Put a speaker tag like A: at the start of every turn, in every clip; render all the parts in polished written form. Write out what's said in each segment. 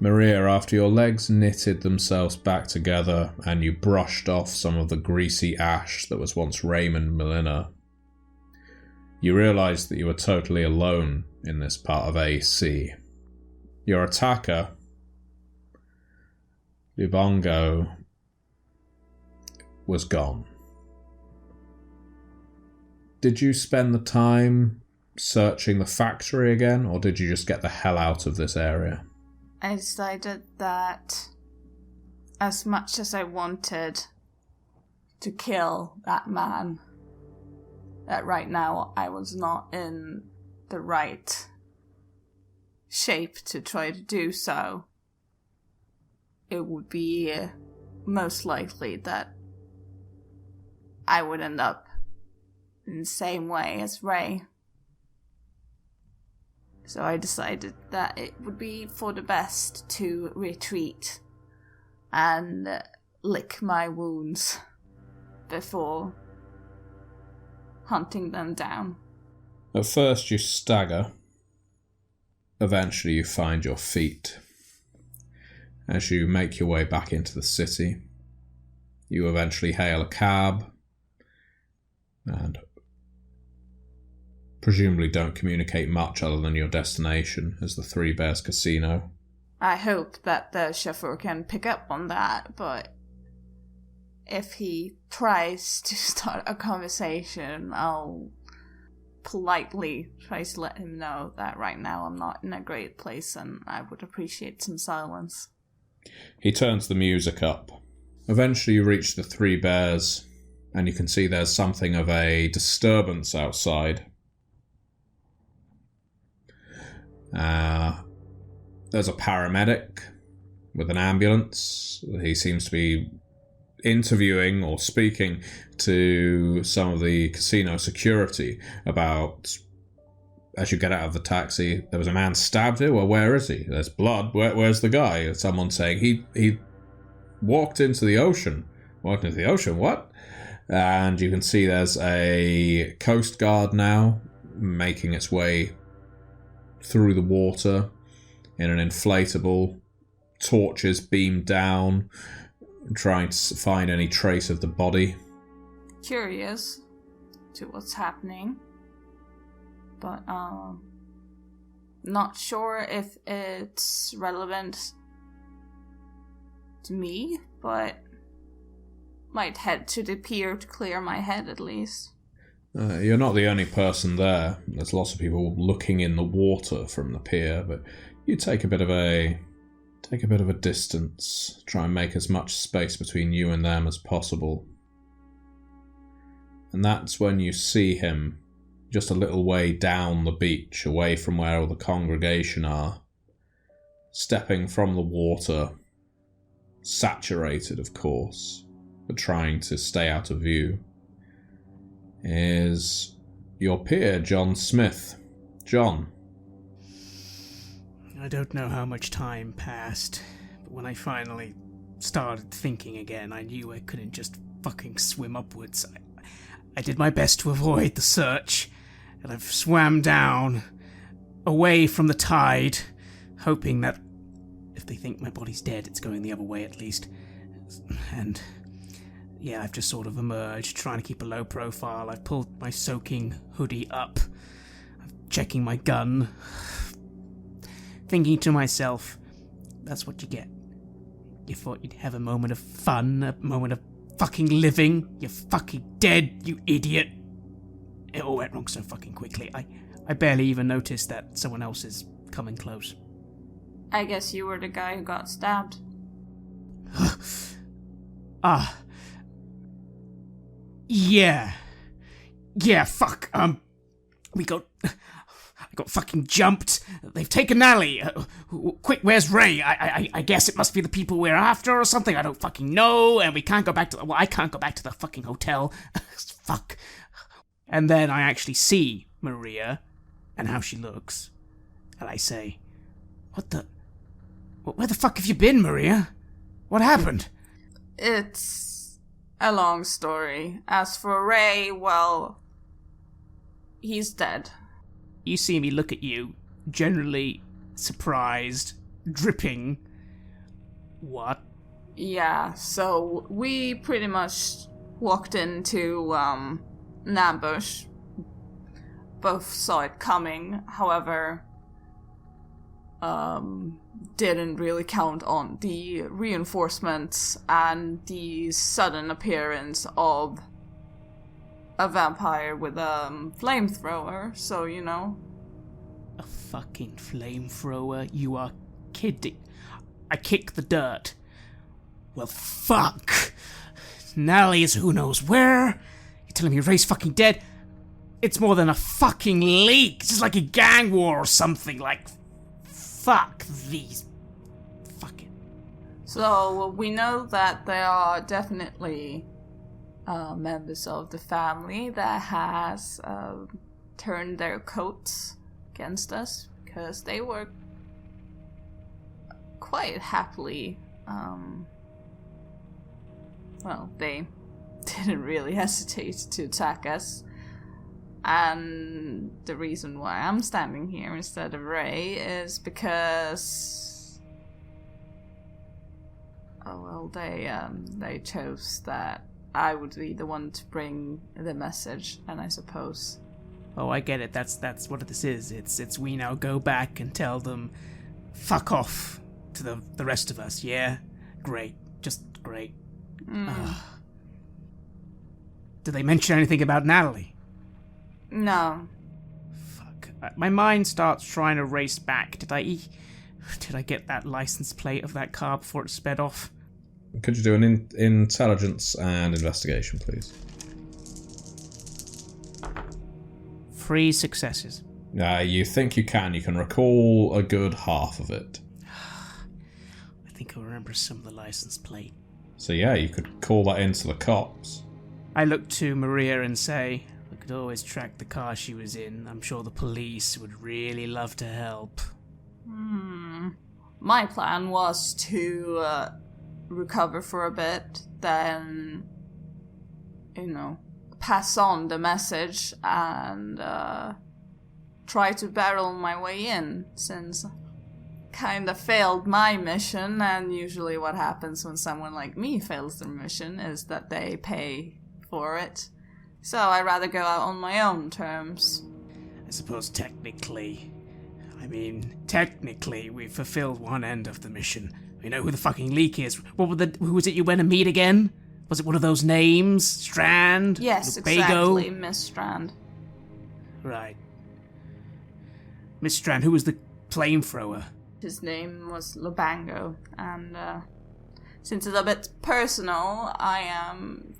A: Maria, after your legs knitted themselves back together and you brushed off some of the greasy ash that was once Raymond Molina, you realised that you were totally alone in this part of AC. Your attacker, Lubongo, was gone. Did you spend the time searching the factory again, or did you just get the hell out of this area?
B: I decided that as much as I wanted to kill that man, that right now I was not in the right shape to try to do so. It would be most likely that I would end up in the same way as Ray. So I decided that it would be for the best to retreat and lick my wounds before hunting them down.
A: At first you stagger. Eventually you find your feet. As you make your way back into the city, you eventually hail a cab and presumably don't communicate much other than your destination as the Three Bears Casino.
B: I hope that the chauffeur can pick up on that, but if he tries to start a conversation, I'll politely try to let him know that right now I'm not in a great place and I would appreciate some silence.
A: He turns the music up. Eventually you reach the Three Bears, and you can see there's something of a disturbance outside. There's a paramedic with an ambulance. He seems to be interviewing or speaking to some of the casino security about, as you get out of the taxi, there was a man stabbed here. Well, where is he? There's blood. Where's the guy? Someone's saying he walked into the ocean. Walked into the ocean? What? And you can see there's a Coast Guard now making its way through the water in an inflatable, torches beamed down, trying to find any trace of the body.
B: Curious to what's happening, but not sure if it's relevant to me, but might head to the pier to clear my head at least.
A: You're not the only person there. There's lots of people looking in the water from the pier, but you take a bit of a distance. Try and make as much space between you and them as possible. And that's when you see him just a little way down the beach, away from where all the congregation are, stepping from the water, saturated of course, but trying to stay out of view, is your peer, John Smith. John.
C: I don't know how much time passed, but when I finally started thinking again, I knew I couldn't just fucking swim upwards. I did my best to avoid the search, and I've swam down, away from the tide, hoping that if they think my body's dead, it's going the other way at least. And yeah, I've just sort of emerged, trying to keep a low profile. I've pulled my soaking hoodie up, I'm checking my gun, thinking to myself, that's what you get. You thought you'd have a moment of fun, a moment of fucking living. You're fucking dead, you idiot. It all went wrong so fucking quickly. I barely even noticed that someone else is coming close.
B: I guess you were the guy who got stabbed.
C: Yeah. Yeah, fuck. I got fucking jumped. They've taken Nally. Quick, where's Ray? I guess it must be the people we're after or something. I don't fucking know. And we can't go back to I can't go back to the fucking hotel. Fuck. And then I actually see Maria and how she looks. And I say, where the fuck have you been, Maria? What happened?
B: It's a long story. As for Ray, well, he's dead.
C: You see me look at you, generally surprised, dripping, What?
B: Yeah, so we pretty much walked into an ambush. Both saw it coming, however, didn't really count on the reinforcements and the sudden appearance of a vampire with a flamethrower, so, you know.
C: A fucking flamethrower? You are kidding. I kick the dirt. Well, fuck. Natalie is who knows where. You're telling me Ray's fucking dead? It's more than a fucking leak. It's just like a gang war or something. Like, fuck these. Fucking.
B: So we know that there are definitely members of the family that has turned their coats against us because they were quite happily. Well, they didn't really hesitate to attack us. And the reason why I'm standing here instead of Ray is because, they chose that I would be the one to bring the message, and I suppose.
C: Oh, I get it. That's what this is. It's we now go back and tell them, fuck off to the rest of us. Yeah, great, just great. Did they mention anything about Natalie?
B: No.
C: Fuck. My mind starts trying to race back. Did I get that license plate of that car before it sped off?
A: Could you do an intelligence and investigation, please?
C: 3 successes.
A: You think you can. You can recall a good half of it.
C: I think I remember some of the license plate.
A: So yeah, you could call that into the cops.
C: I look to Maria and say, we could always track the car she was in. I'm sure the police would really love to help.
B: My plan was to recover for a bit, then, pass on the message and try to barrel my way in, since kind of failed my mission, and usually what happens when someone like me fails their mission is that they pay for it. So I'd rather go out on my own terms.
C: I suppose technically we fulfilled one end of the mission. We know who the fucking leak is. Who was it you went to meet again? Was it one of those names? Strand?
B: Yes,
C: Lubago?
B: exactly, Miss Strand.
C: Right. Miss Strand, who was the flamethrower?
B: His name was Lubango, and since it's a bit personal, I am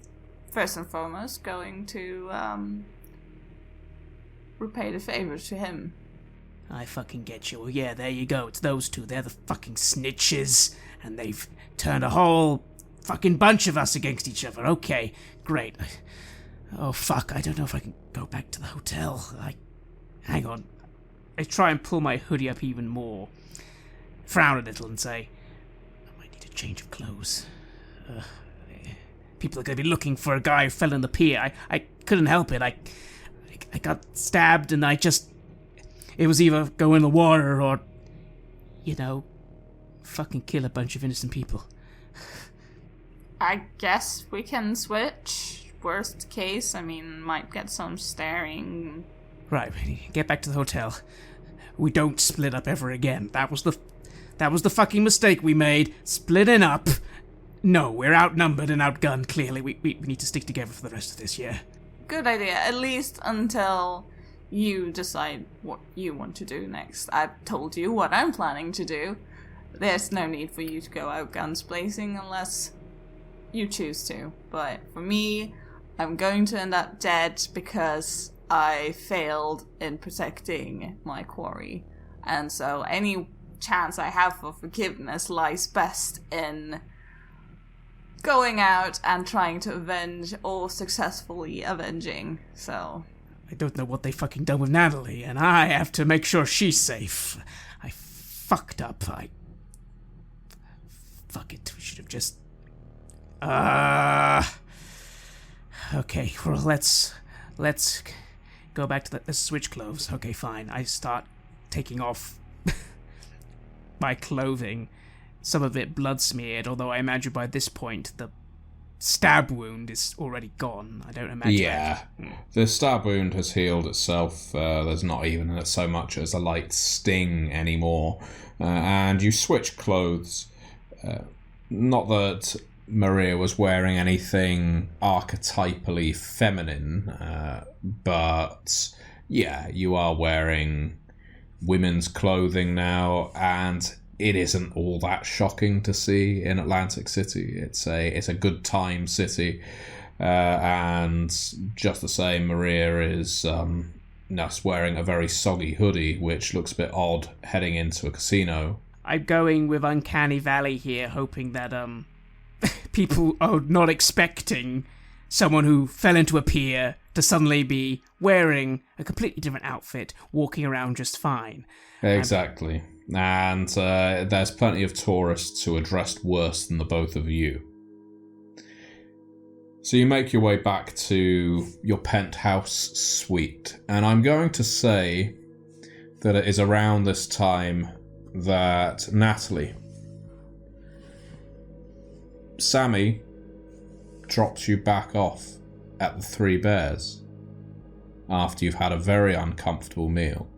B: first and foremost going to repay the favor to him.
C: I fucking get you. Well, yeah, there you go. It's those two. They're the fucking snitches, and they've turned a whole fucking bunch of us against each other. Okay, great. Oh, fuck. I don't know if I can go back to the hotel. Hang on. I try and pull my hoodie up even more. Frown a little and say, I might need a change of clothes. People are going to be looking for a guy who fell in the pier. I couldn't help it. I got stabbed and it was either go in the water or, fucking kill a bunch of innocent people.
B: I guess we can switch. Worst case, might get some staring.
C: Right, get back to the hotel. We don't split up ever again. That was the fucking mistake we made. Splitting up. No, we're outnumbered and outgunned, clearly. We need to stick together for the rest of this year.
B: Good idea, at least until you decide what you want to do next. I've told you what I'm planning to do. There's no need for you to go out guns blazing unless you choose to. But for me, I'm going to end up dead because I failed in protecting my quarry. And so any chance I have for forgiveness lies best in going out and trying to avenge or successfully avenging. So
C: I don't know what they fucking done with Natalie, and I have to make sure she's safe. I fucked up. Fuck it. We should have just... Okay, well, let's go back to let's switch clothes. Okay, fine. I start taking off my clothing. some of it blood smeared, although I imagine by this point the stab wound is already gone. I don't imagine.
A: Yeah, the stab wound has healed itself. There's not even so much as a light sting anymore. And you switch clothes. Not that Maria was wearing anything archetypally feminine, but yeah, you are wearing women's clothing now, and it isn't all that shocking to see in Atlantic City. It's a good time city, and just the same, Maria is wearing a very soggy hoodie, which looks a bit odd heading into a casino.
C: I'm going with Uncanny Valley here, hoping that people are not expecting someone who fell into a pier to suddenly be wearing a completely different outfit, walking around just fine.
A: Exactly. And there's plenty of tourists who are dressed worse than the both of you. So you make your way back to your penthouse suite, and I'm going to say that it is around this time that Natalie, Sammy drops you back off at the Three Bears after you've had a very uncomfortable meal.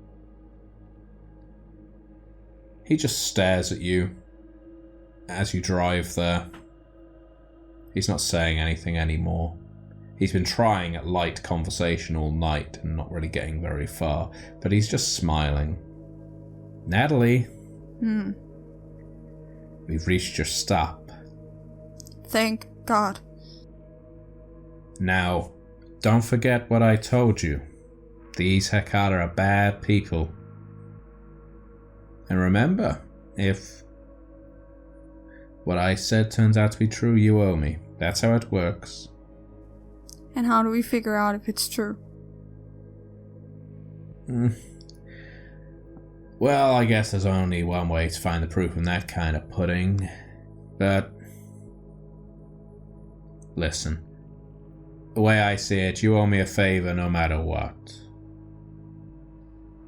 A: He just stares at you as you drive there. He's not saying anything anymore. He's been trying at light conversation all night and not really getting very far, but he's just smiling. Natalie. We've reached your stop.
B: Thank God.
A: Now, don't forget what I told you. These Hekata are bad people. And remember, if what I said turns out to be true, you owe me. That's how it works.
B: And how do we figure out if it's true?
A: Well, I guess there's only one way to find the proof in that kind of pudding. But listen, the way I see it, you owe me a favor no matter what.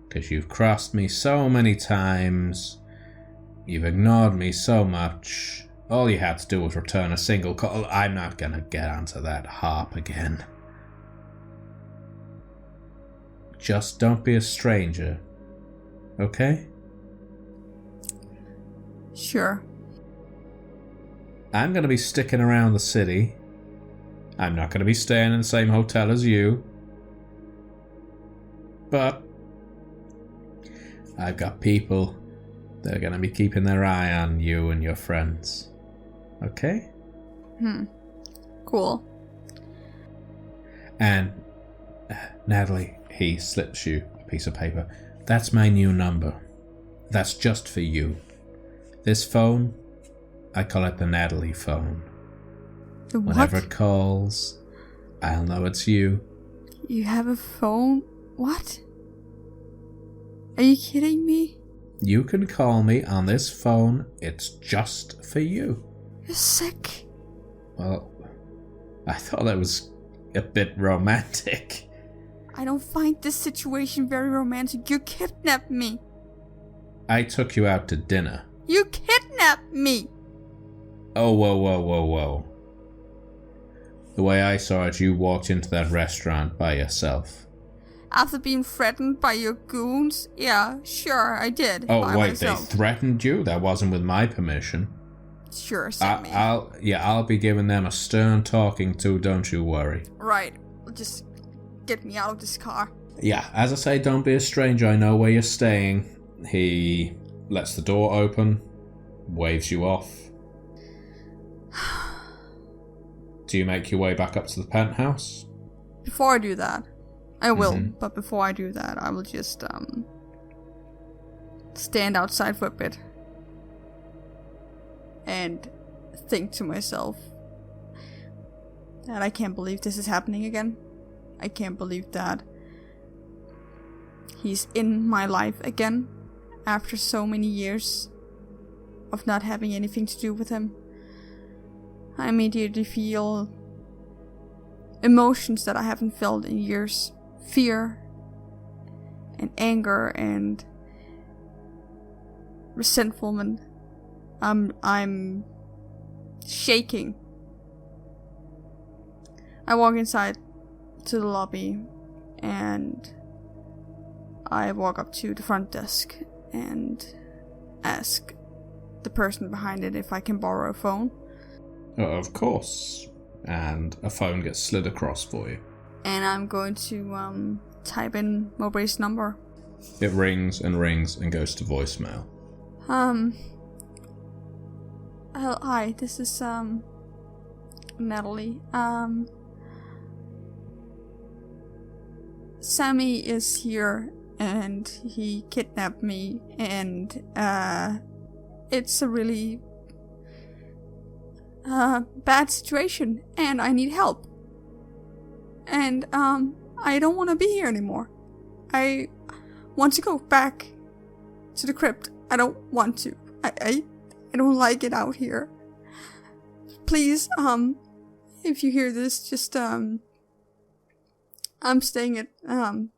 A: Because you've crossed me so many times, you've ignored me so much, all you had to do was return a single call. I'm not gonna get onto that harp again. Just don't be a stranger, okay?
B: Sure.
A: I'm gonna be sticking around the city. I'm not gonna be staying in the same hotel as you. But I've got people that are going to be keeping their eye on you and your friends. Okay?
B: Cool.
A: And, Natalie, he slips you a piece of paper. That's my new number. That's just for you. This phone, I call it the Natalie phone.
B: The what?
A: Whenever it calls, I'll know it's you.
B: You have a phone? What? Are you kidding me?
A: You can call me on this phone. It's just for you.
B: You're sick.
A: Well, I thought that was a bit romantic.
B: I don't find this situation very romantic. You kidnapped me.
A: I took you out to dinner.
B: You kidnapped me.
A: Oh, whoa. The way I saw it, you walked into that restaurant by yourself.
B: After being threatened by your goons? Yeah, sure, I did.
A: Oh,
B: by
A: wait,
B: myself.
A: They threatened you? That wasn't with my permission.
B: Sure, Sammy.
A: I'll be giving them a stern talking to, don't you worry.
B: Right, just get me out of this car.
A: Yeah, as I say, don't be a stranger. I know where you're staying. He lets the door open, waves you off. Do you make your way back up to the penthouse?
B: Before I do that, I will, but before I do that, I will just stand outside for a bit and think to myself that I can't believe this is happening again. I can't believe that he's in my life again after so many years of not having anything to do with him. I immediately feel emotions that I haven't felt in years. Fear and anger and resentment
D: I'm shaking. I walk inside to the lobby, and I walk up to the front desk and ask the person behind it if I can borrow a phone.
A: Of course. And a phone gets slid across for you.
D: And I'm going to type in Mowbray's number.
A: It rings and goes to voicemail.
D: Hi, this is Natalie. Sammy is here and he kidnapped me, and it's a really bad situation and I need help. And I don't want to be here anymore. I want to go back to the crypt. I don't want to. I don't like it out here. Please, if you hear this, just I'm staying at the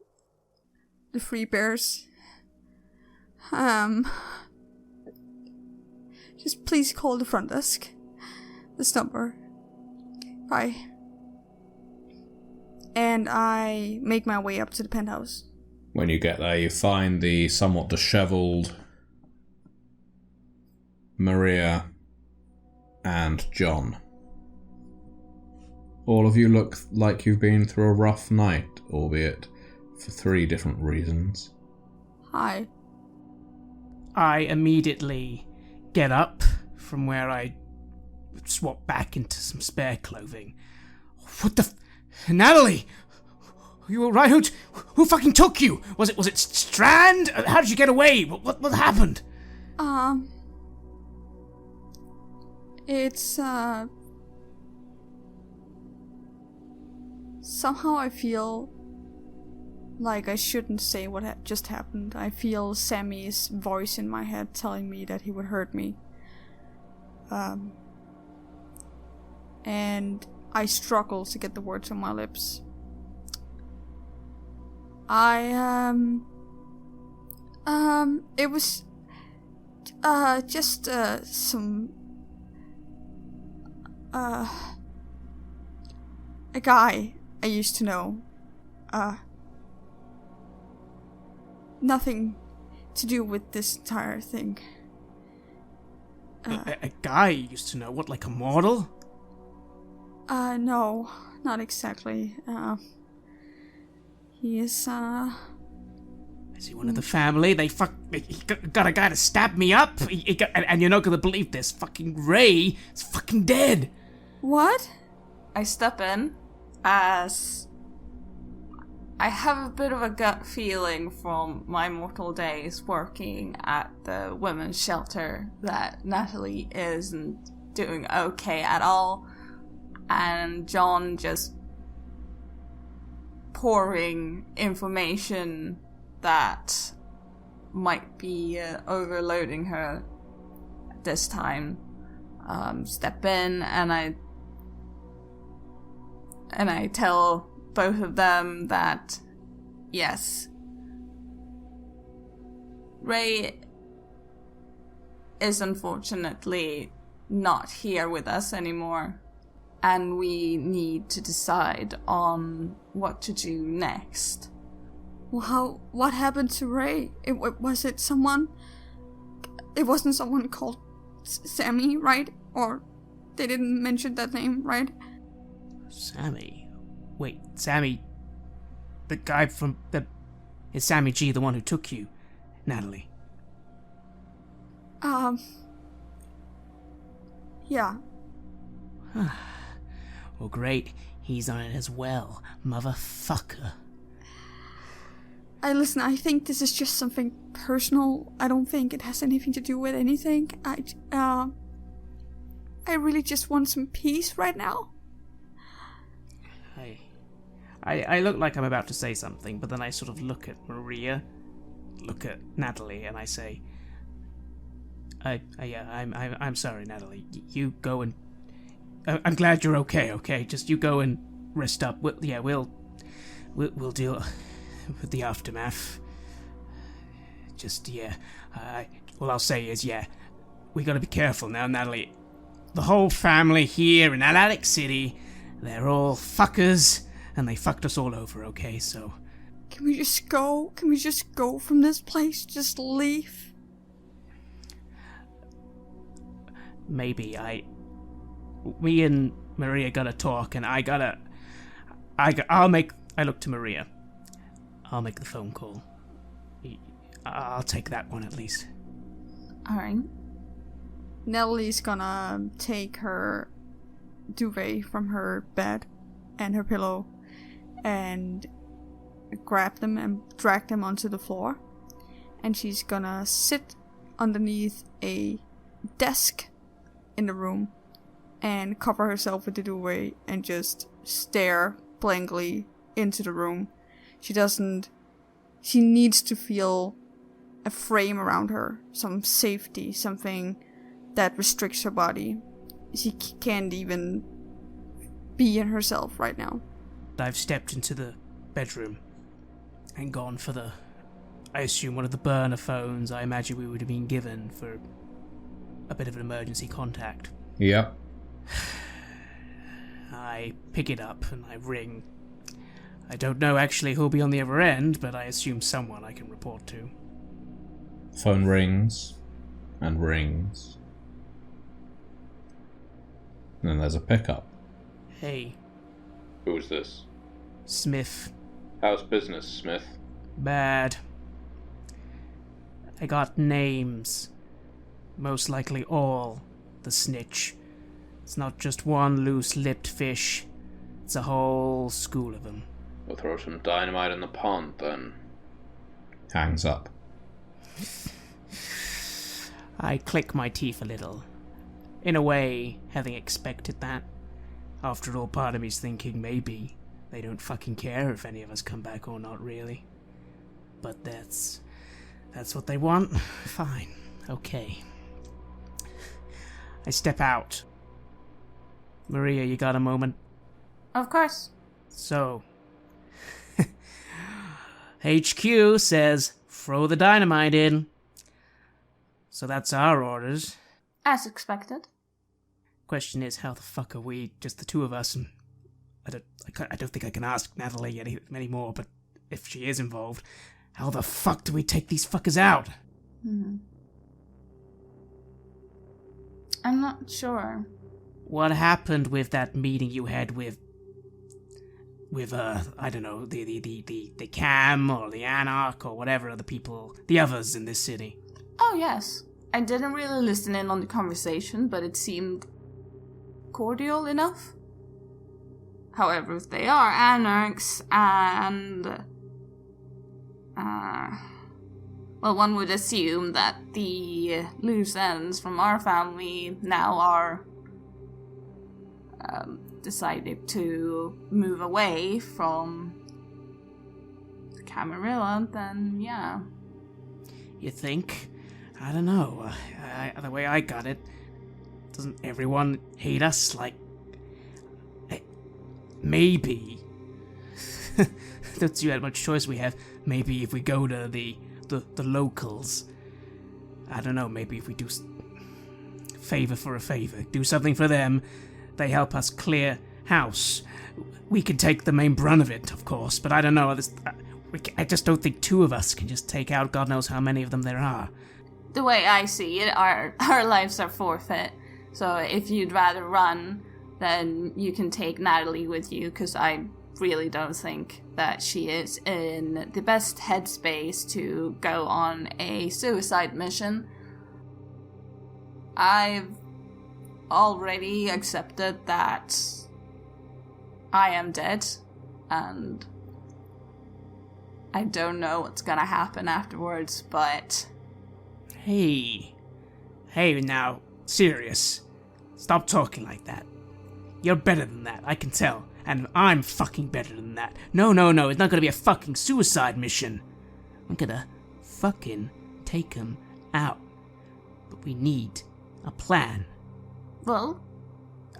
D: Free Bears. Just please call the front desk. This number. Bye. And I make my way up to the penthouse.
A: When you get there, you find the somewhat dishevelled Maria and John. All of you look like you've been through a rough night, albeit for 3 different reasons.
D: Hi.
C: I immediately get up from where I swap back into some spare clothing. What the Natalie! Are you alright? Who fucking took you? Was it Strand? How did you get away? What happened?
D: It's somehow I feel like I shouldn't say what just happened. I feel Sammy's voice in my head telling me that he would hurt me. And I struggle to get the words on my lips. It was just some a guy I used to know. Nothing to do with this entire thing.
C: A guy you used to know? What, like a model?
D: No, not exactly. He is,
C: Is he one of the family? He got a guy to stab me up? And you're not gonna believe this. Fucking Ray is fucking dead.
D: What?
B: I step in as I have a bit of a gut feeling from my mortal days working at the women's shelter that Natalie isn't doing okay at all. And John just pouring information that might be overloading her this time. Step in and I tell both of them that yes, Ray is unfortunately not here with us anymore, and we need to decide on what to do next.
D: Well, what happened to Ray? It wasn't someone called Sammy, right? Or they didn't mention that name, right?
C: Sammy? Wait, Sammy... The guy from the... Is Sammy G the one who took you, Natalie?
D: Yeah.
C: Well, great. He's on it as well, motherfucker.
D: Listen, I think this is just something personal. I don't think it has anything to do with anything. I really just want some peace right now.
C: I look like I'm about to say something, but then I sort of look at Maria, look at Natalie, and I say, I'm sorry, Natalie. You go and... I'm glad you're okay? Just you go and rest up. We'll deal with the aftermath. Just, yeah. All I'll say is, yeah, we gotta be careful now, Natalie. The whole family here in Atlantic City, they're all fuckers, and they fucked us all over, okay? So...
D: Can we just go? Can we just go from this place? Just leave?
C: Maybe. Me and Maria gotta talk, and I look to Maria. I'll make the phone call. I'll take that one at least.
B: Alright.
D: Natalie's gonna take her duvet from her bed and her pillow and grab them and drag them onto the floor. And she's gonna sit underneath a desk in the room and cover herself with the duvet and just stare blankly into the room. She needs to feel a frame around her, some safety, something that restricts her body. She can't even be in herself right now.
C: I've stepped into the bedroom and gone for I assume one of the burner phones I imagine we would have been given for a bit of an emergency contact.
A: Yep.
C: I pick it up and I ring. I don't know actually who'll be on the other end, but I assume someone I can report to.
A: Phone rings and rings. And then there's a pickup.
C: Hey.
A: Who's this?
C: Smith.
A: How's business, Smith?
C: Bad. I got names. Most likely all the snitch. It's not just one loose-lipped fish. It's a whole school of them.
A: We'll throw some dynamite in the pond, then. Hangs up.
C: I click my teeth a little. In a way, having expected that. After all, part of me's thinking maybe they don't fucking care if any of us come back or not, really. But that's what they want. Fine. Okay. I step out. Maria, you got a moment?
B: Of course.
C: So, HQ says, throw the dynamite in. So that's our orders.
B: As expected.
C: Question is, how the fuck are we, just the two of us? And I don't think I can ask Natalie any more, but if she is involved, how the fuck do we take these fuckers out?
B: I'm not sure.
C: What happened with that meeting you had with I don't know, the Cam or the Anarch or whatever the others in this city?
B: Oh, yes. I didn't really listen in on the conversation, but it seemed cordial enough. However, if they are anarchs and... well, one would assume that the loose ends from our family now are decided to move away from Camarilla, then yeah.
C: You think? I don't know. The way I got it, doesn't everyone hate us? Like, maybe. Don't see how much choice we have. Maybe if we go to the locals. I don't know, maybe if we do favor for a favor, do something for them, they help us clear house. We can take the main brunt of it, of course, but I don't know. I just don't think two of us can just take out God knows how many of them there are.
B: The way I see it, our lives are forfeit. So if you'd rather run, then you can take Natalie with you, because I really don't think that she is in the best headspace to go on a suicide mission. I've already accepted that I am dead, and I don't know what's gonna happen afterwards, but...
C: Hey, now, serious. Stop talking like that. You're better than that, I can tell. And I'm fucking better than that. No, it's not gonna be a fucking suicide mission. I'm gonna fucking take him out. But we need a plan.
B: Well?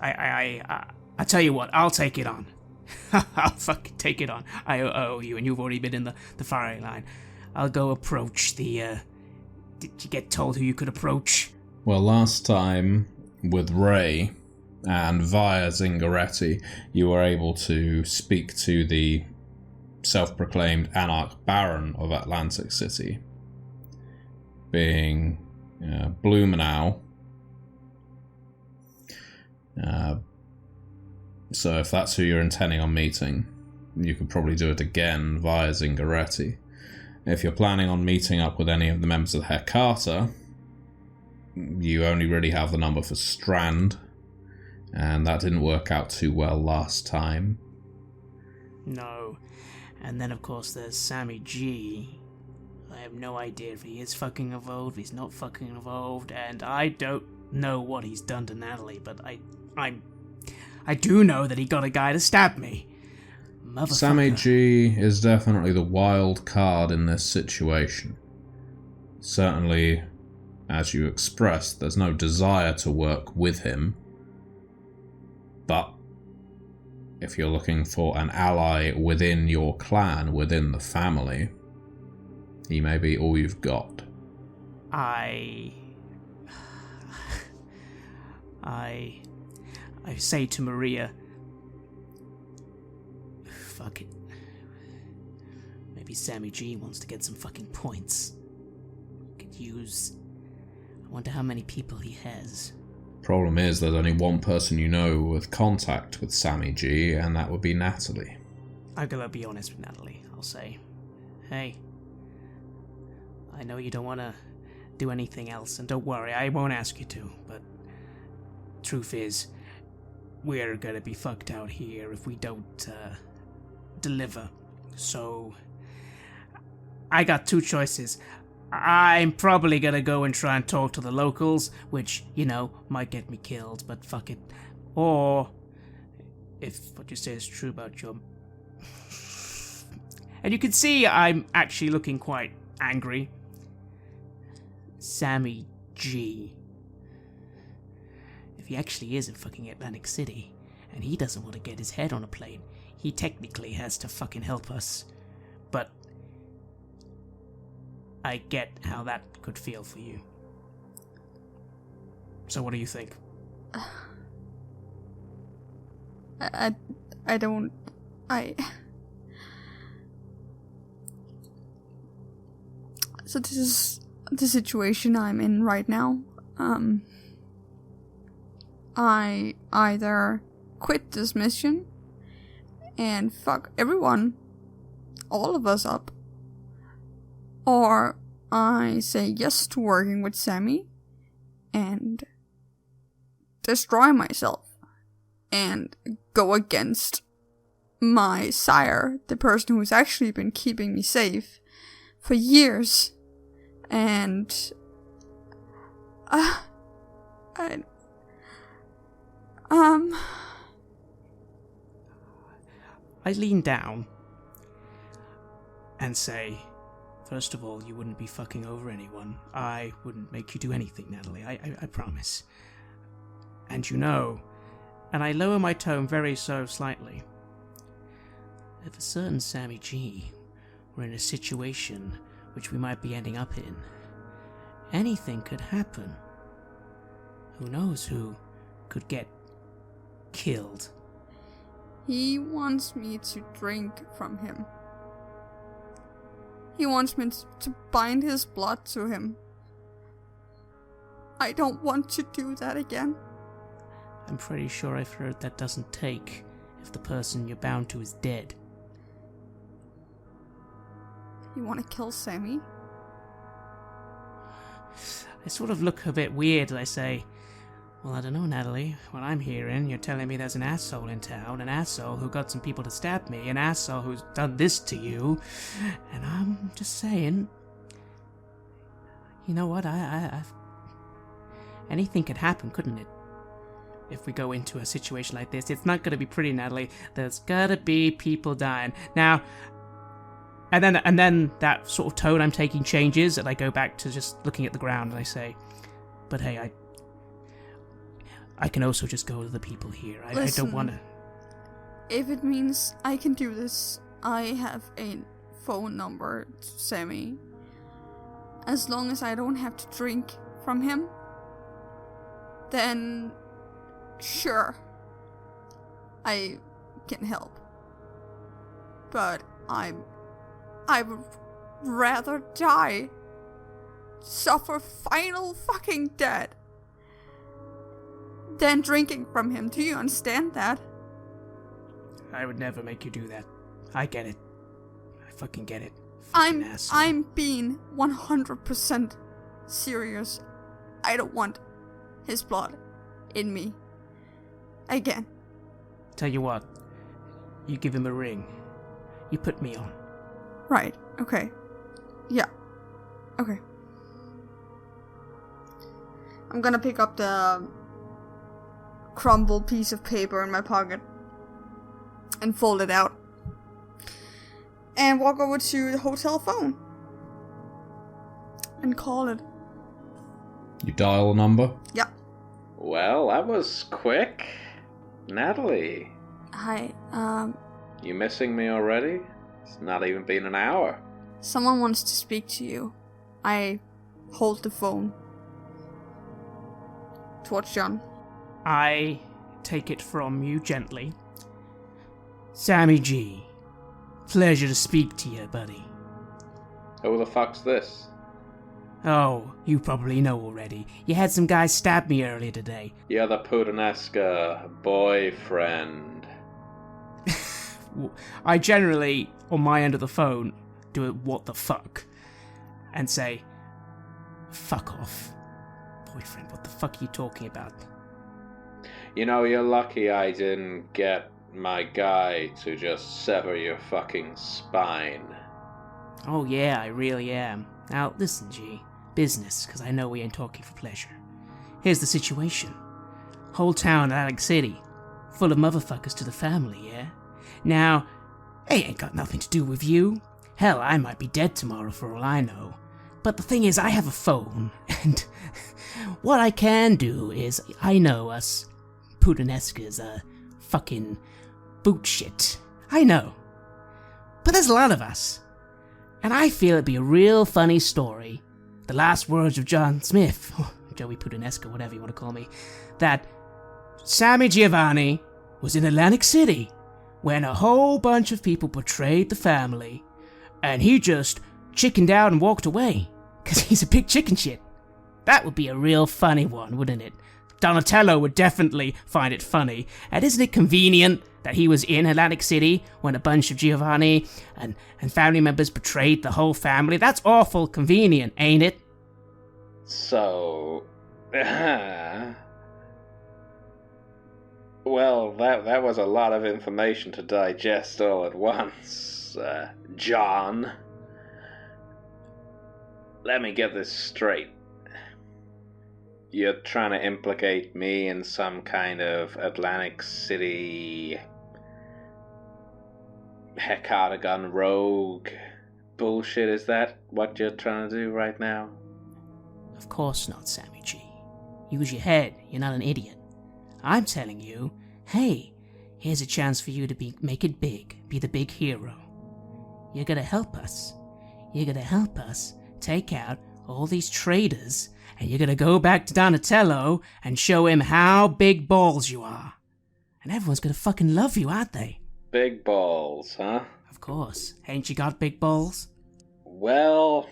C: I tell you what, I'll take it on. I'll fucking take it on. I owe you, and you've already been in the firing line. I'll go approach the, did you get told who you could approach?
A: Well, last time with Ray and via Zingaretti, you were able to speak to the self-proclaimed Anarch Baron of Atlantic City, being Blumenau. So if that's who you're intending on meeting, you could probably do it again via Zingaretti. If you're planning on meeting up with any of the members of the Hecata, you only really have the number for Strand, and that didn't work out too well last time.
C: No. And then, of course, there's Sammy G. I have no idea if he is fucking involved, if he's not fucking involved, and I don't know what he's done to Natalie, but I do know that he got a guy to stab me. Motherfucker.
A: Sammy G is definitely the wild card in this situation. Certainly, as you expressed, there's no desire to work with him. But if you're looking for an ally within your clan, within the family, he may be all you've got.
C: I say to Maria, fuck it. Maybe Sammy G wants to get some fucking points. Could use... I wonder how many people he has.
A: Problem is, there's only one person you know with contact with Sammy G, and that would be Natalie.
C: I'm gonna be honest with Natalie. I'll say, hey, I know you don't want to do anything else, and don't worry, I won't ask you to, but truth is, we're gonna be fucked out here if we don't deliver. So, I got two choices. I'm probably gonna go and try and talk to the locals, which, you know, might get me killed, but fuck it. Or, if what you say is true about your... And you can see I'm actually looking quite angry. Sammy G. If he actually is in fucking Atlantic City, and he doesn't want to get his head on a plane, he technically has to fucking help us. But I get how that could feel for you. So what do you think?
D: I don't... So this is the situation I'm in right now. I either quit this mission and fuck everyone, all of us up, or I say yes to working with Sammy and destroy myself and go against my sire, the person who's actually been keeping me safe for years. And
C: I lean down and say, first of all, you wouldn't be fucking over anyone. I wouldn't make you do anything, Natalie. I promise. And you know, and I lower my tone very so slightly. If a certain Sammy G were in a situation which we might be ending up in, anything could happen. Who knows who could get killed?
D: He wants me to drink from him. He wants me to bind his blood to him. I don't want to do that again.
C: I'm pretty sure I've heard that doesn't take if the person you're bound to is dead.
D: You want to kill Sammy?
C: I sort of look a bit weird as I say, well, I don't know, Natalie. What I'm hearing, you're telling me there's an asshole in town, an asshole who got some people to stab me, an asshole who's done this to you, and I'm just saying, you know what, anything could happen, couldn't it? If we go into a situation like this, it's not going to be pretty, Natalie. There's gotta be people dying. Now, and then that sort of tone I'm taking changes, and I go back to just looking at the ground, and I say, but hey, I can also just go to the people here. I don't want to...
D: If it means I can do this, I have a phone number to Sammy. As long as I don't have to drink from him, then sure, I can help. But I would rather die, suffer final fucking death, than drinking from him. Do you understand that?
C: I would never make you do that. I get it. I fucking get it.
D: I'm being 100% serious. I don't want his blood in me again.
C: Tell you what, you give him a ring. You put me on.
D: Right, okay. Yeah. Okay. I'm gonna pick up the crumbled piece of paper in my pocket and fold it out. And walk over to the hotel phone. And call it.
A: You dial a number?
D: Yeah.
E: Well, that was quick. Natalie.
D: Hi,
E: You missing me already? It's not even been an hour.
D: someone wants to speak to you. I hold the phone towards John.
C: I take it from you gently. Sammy G. Pleasure to speak to you, buddy.
E: Who the fuck's this?
C: Oh, you probably know already. You had some guys stab me earlier today.
E: You're the Puttanesca boyfriend.
C: I generally, on my end of the phone, do it what the fuck. And say, fuck off. Boyfriend, what the fuck are you talking about?
E: You know, you're lucky I didn't get my guy to just sever your fucking spine.
C: Oh yeah, I really am. Now, listen, G. Business, because I know we ain't talking for pleasure. Here's the situation. Whole town, Atlantic City, full of motherfuckers to the family, yeah? Now, they ain't got nothing to do with you. Hell, I might be dead tomorrow for all I know. But the thing is, I have a phone, and what I can do is, I know us Puttanescas are fucking boot shit. I know. But there's a lot of us. And I feel it'd be a real funny story, the last words of John Smith, or Joey Puttanesca, whatever you want to call me, that Sammy Giovanni was in Atlantic City when a whole bunch of people betrayed the family, and he just chickened out and walked away, because he's a big chicken shit. That would be a real funny one, wouldn't it? Donatello would definitely find it funny, and isn't it convenient that he was in Atlantic City when a bunch of Giovanni and family members betrayed the whole family? That's awful convenient, ain't it?
E: So... well, that was a lot of information to digest all at once, John. Let me get this straight. You're trying to implicate me in some kind of Atlantic City hecatagon rogue bullshit? Is that what you're trying to do right now?
C: Of course not, Sammy G. Use your head, you're not an idiot. I'm telling you, hey, here's a chance for you to make it big, be the big hero. You're gonna help us. You're gonna help us take out all these traitors, and you're gonna go back to Donatello and show him how big balls you are. And everyone's gonna fucking love you, aren't they?
E: Big balls, huh?
C: Of course. Ain't you got big balls?
E: Well...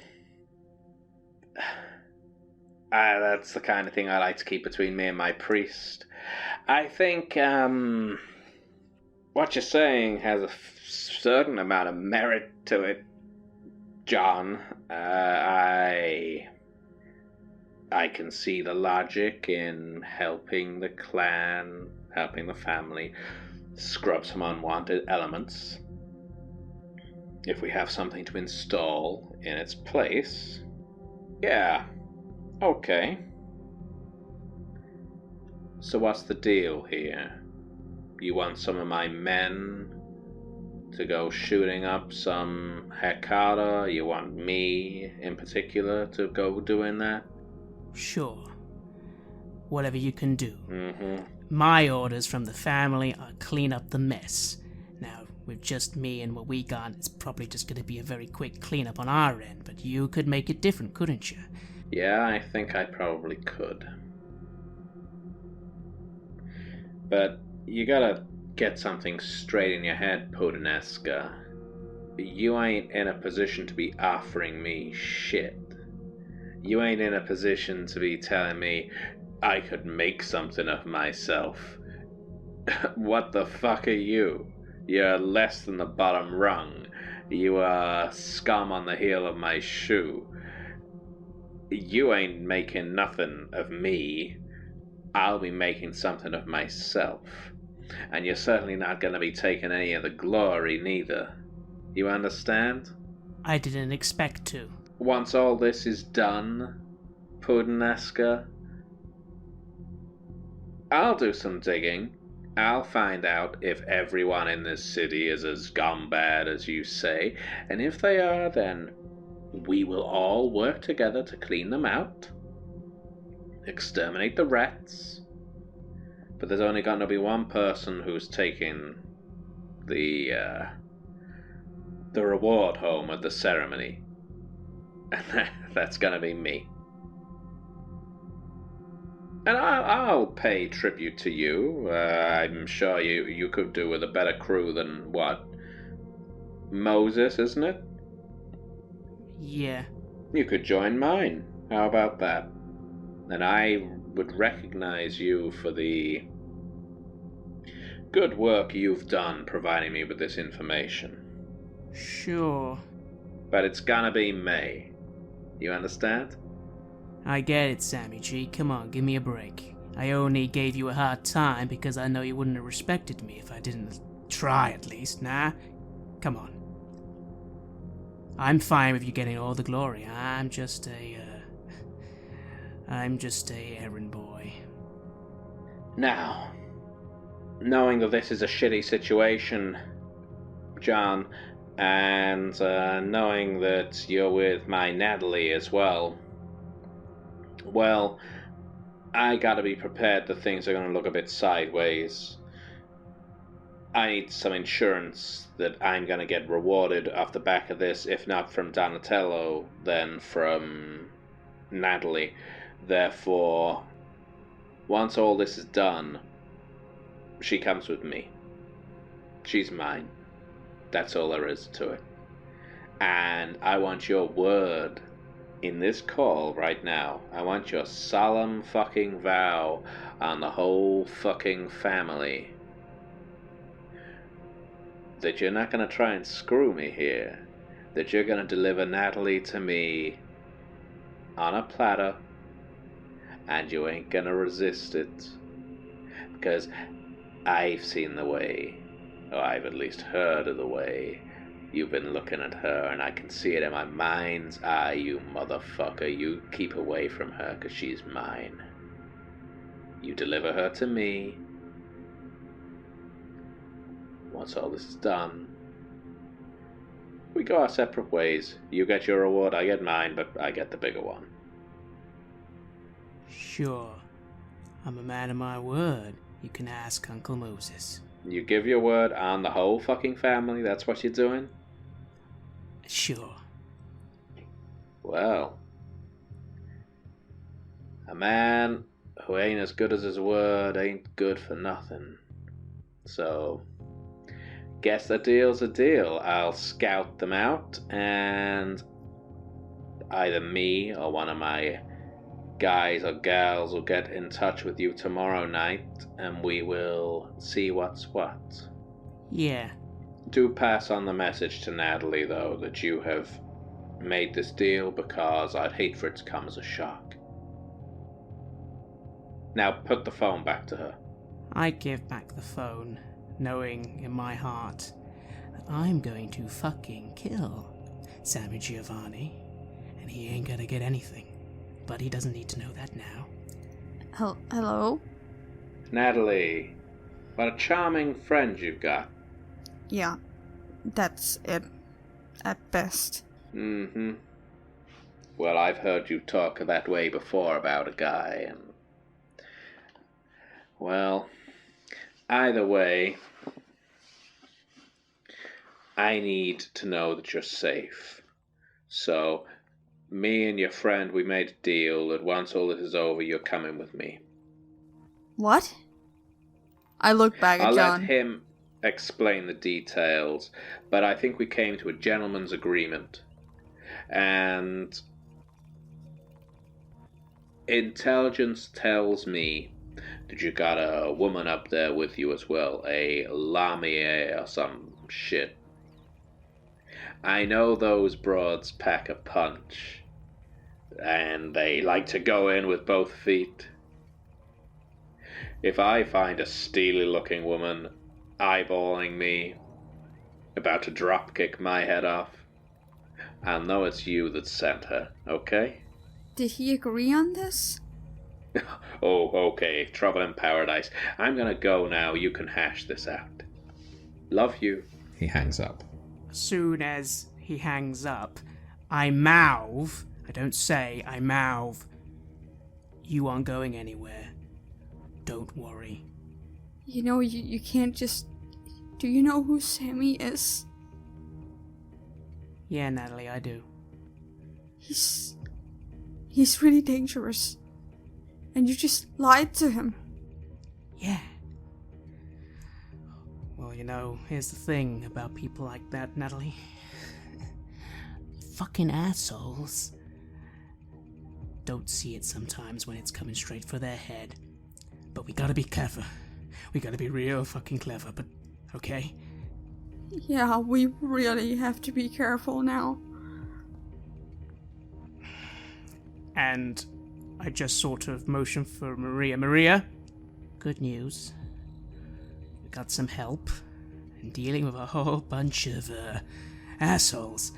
E: that's the kind of thing I like to keep between me and my priest. I think, what you're saying has a certain amount of merit to it, John. I can see the logic in helping the clan, helping the family, scrub some unwanted elements. If we have something to install in its place, yeah, okay. So what's the deal here? You want some of my men to go shooting up some Hecata? You want me, in particular, to go doing that?
C: Sure. Whatever you can do.
E: Mm-hmm.
C: My orders from the family are clean up the mess. Now, with just me and what we got, it's probably just going to be a very quick cleanup on our end, but you could make it different, couldn't you?
E: Yeah, I think I probably could. But you gotta get something straight in your head, Pudineska. You ain't in a position to be offering me shit. You ain't in a position to be telling me I could make something of myself. What the fuck are you? You're less than the bottom rung. You are scum on the heel of my shoe. You ain't making nothing of me. I'll be making something of myself. And you're certainly not going to be taking any of the glory, neither. You understand?
C: I didn't expect to.
E: Once all this is done, Pudineska, I'll do some digging. I'll find out if everyone in this city is as bad as you say, and if they are, then we will all work together to clean them out, exterminate the rats. But there's only going to be one person who's taking the reward home at the ceremony, and that's going to be me. And I'll pay tribute to you. I'm sure you could do with a better crew than, what, Moses, isn't it?
C: Yeah.
E: You could join mine. How about that? And I would recognize you for the good work you've done providing me with this information.
C: Sure.
E: But it's gonna be May. You understand?
C: I get it, Sammy G. Come on, give me a break. I only gave you a hard time because I know you wouldn't have respected me if I didn't try at least, nah? Come on. I'm fine with you getting all the glory. I'm just a errand boy.
E: Now, knowing that this is a shitty situation, John, and knowing that you're with my Natalie as well, well, I gotta be prepared that things are gonna look a bit sideways. I need some insurance that I'm gonna get rewarded off the back of this, if not from Donatello, then from Natalie. Therefore, once all this is done, she comes with me. She's mine. That's all there is to it. And I want your word in this call right now. I want your solemn fucking vow on the whole fucking family that you're not going to try and screw me here. That you're going to deliver Natalie to me on a platter, and you ain't going to resist it. Because I've seen the way, or I've at least heard of the way you've been looking at her, and I can see it in my mind's eye. You motherfucker, you keep away from her, because she's mine. You deliver her to me. Once all this is done, we go our separate ways. You get your reward, I get mine, but I get the bigger one.
C: Sure. I'm a man of my word. You can ask Uncle Moses.
E: You give your word on the whole fucking family, that's what you're doing?
C: Sure.
E: Well, a man who ain't as good as his word ain't good for nothing. So, guess the deal's a deal. I'll scout them out, and either me or one of my guys or gals will get in touch with you tomorrow night, and we will see what's what.
C: Yeah.
E: Do pass on the message to Natalie, though, that you have made this deal, because I'd hate for it to come as a shock. Now put the phone back to her.
C: I give back the phone, knowing in my heart that I'm going to fucking kill Sammy Giovanni, and he ain't gonna get anything. But he doesn't need to know that now.
D: Hello?
E: Natalie, what a charming friend you've got.
D: Yeah, that's it. At best.
E: Mm-hmm. Well, I've heard you talk that way before about a guy, and... well, either way, I need to know that you're safe. So, me and your friend, we made a deal that once all this is over, you're coming with me.
D: What? I look back at
E: I'll
D: John.
E: let him explain the details, but I think we came to a gentleman's agreement. And intelligence tells me that you got a woman up there with you as well, a Lamia or some shit. I know those broads pack a punch, and they like to go in with both feet. If I find a steely-looking woman eyeballing me, about to dropkick my head off, I'll know it's you that sent her, okay?
D: Did he agree on this?
E: Oh, okay, trouble in paradise. I'm gonna go now, you can hash this out. Love you.
A: He hangs up.
C: Soon as he hangs up, I mouth. I don't say, I mouth. You aren't going anywhere. Don't worry.
D: You know, you can't just... Do you know who Sammy is?
C: Yeah, Natalie, I do.
D: He's really dangerous. And you just lied to him.
C: Yeah. Well, you know, here's the thing about people like that, Natalie. Fucking assholes. Don't see it sometimes when it's coming straight for their head. But we gotta be clever. We gotta be real fucking clever, but okay?
D: Yeah, we really have to be careful now.
C: And I just sort of motion for Maria. Maria, good news. We got some help in dealing with a whole bunch of assholes.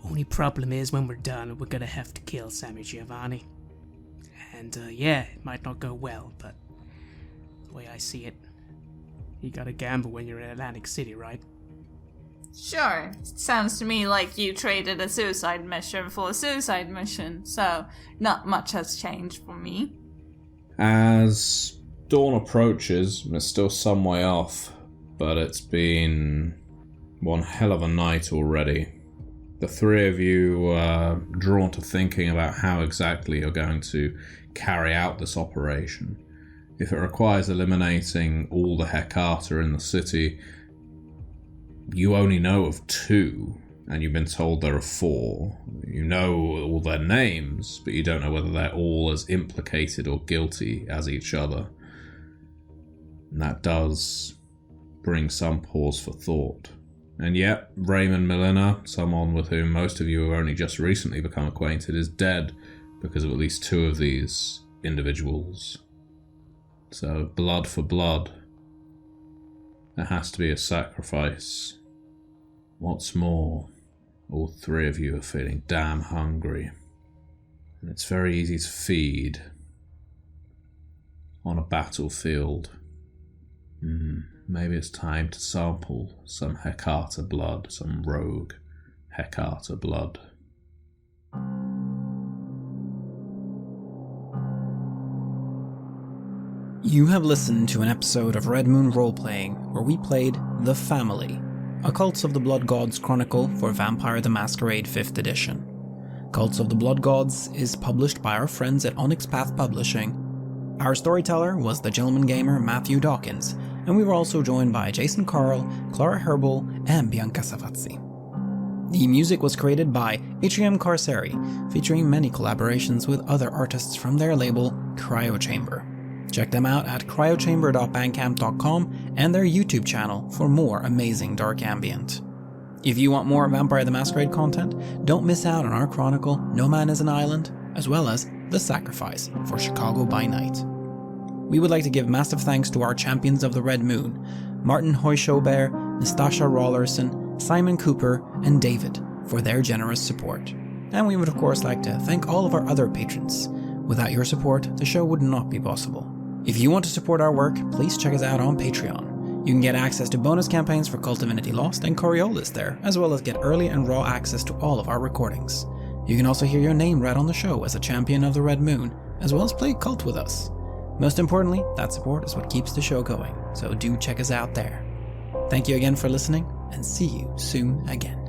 C: Only problem is when we're done, we're gonna have to kill Sammy Giovanni. And yeah, it might not go well, but the way I see it, you gotta gamble when you're in Atlantic City, right?
B: Sure. Sounds to me like you traded a suicide mission for a suicide mission, so not much has changed for me.
A: As dawn approaches, it's still some way off, but it's been one hell of a night already. The three of you are drawn to thinking about how exactly you're going to carry out this operation. If it requires eliminating all the Hecata in the city, you only know of 2, and you've been told there are 4. You know all their names, but you don't know whether they're all as implicated or guilty as each other. And that does bring some pause for thought. And yet, Raymond Milner, someone with whom most of you have only just recently become acquainted, is dead because of at least 2 of these individuals. So, blood for blood. There has to be a sacrifice. What's more, all 3 of you are feeling damn hungry. And it's very easy to feed on a battlefield. Maybe it's time to sample some Hecata blood, some rogue Hecata blood.
F: You have listened to an episode of Red Moon Roleplaying where we played The Family, a Cults of the Blood Gods chronicle for Vampire the Masquerade 5th edition. Cults of the Blood Gods is published by our friends at Onyx Path Publishing. Our storyteller was the gentleman gamer Matthew Dawkins, and we were also joined by Jason Carl, Klara Herbøl, and Bianca Savazzi. The music was created by Atrium Carceri, featuring many collaborations with other artists from their label Cryochamber. Check them out at cryochamber.bandcamp.com and their YouTube channel for more amazing dark ambient. If you want more Vampire the Masquerade content, don't miss out on our chronicle No Man is an Island, as well as The Sacrifice for Chicago by Night. We would like to give massive thanks to our champions of the Red Moon, Martin Heuschober, Nastasia Raulerson, Simon Cooper, and David, for their generous support. And we would of course like to thank all of our other patrons. Without your support, the show would not be possible. If you want to support our work, please check us out on Patreon. You can get access to bonus campaigns for Cult Divinity Lost and Coriolis there, as well as get early and raw access to all of our recordings. You can also hear your name read on the show as a champion of the Red Moon, as well as play Cult with us. Most importantly, that support is what keeps the show going, so do check us out there. Thank you again for listening, and see you soon again.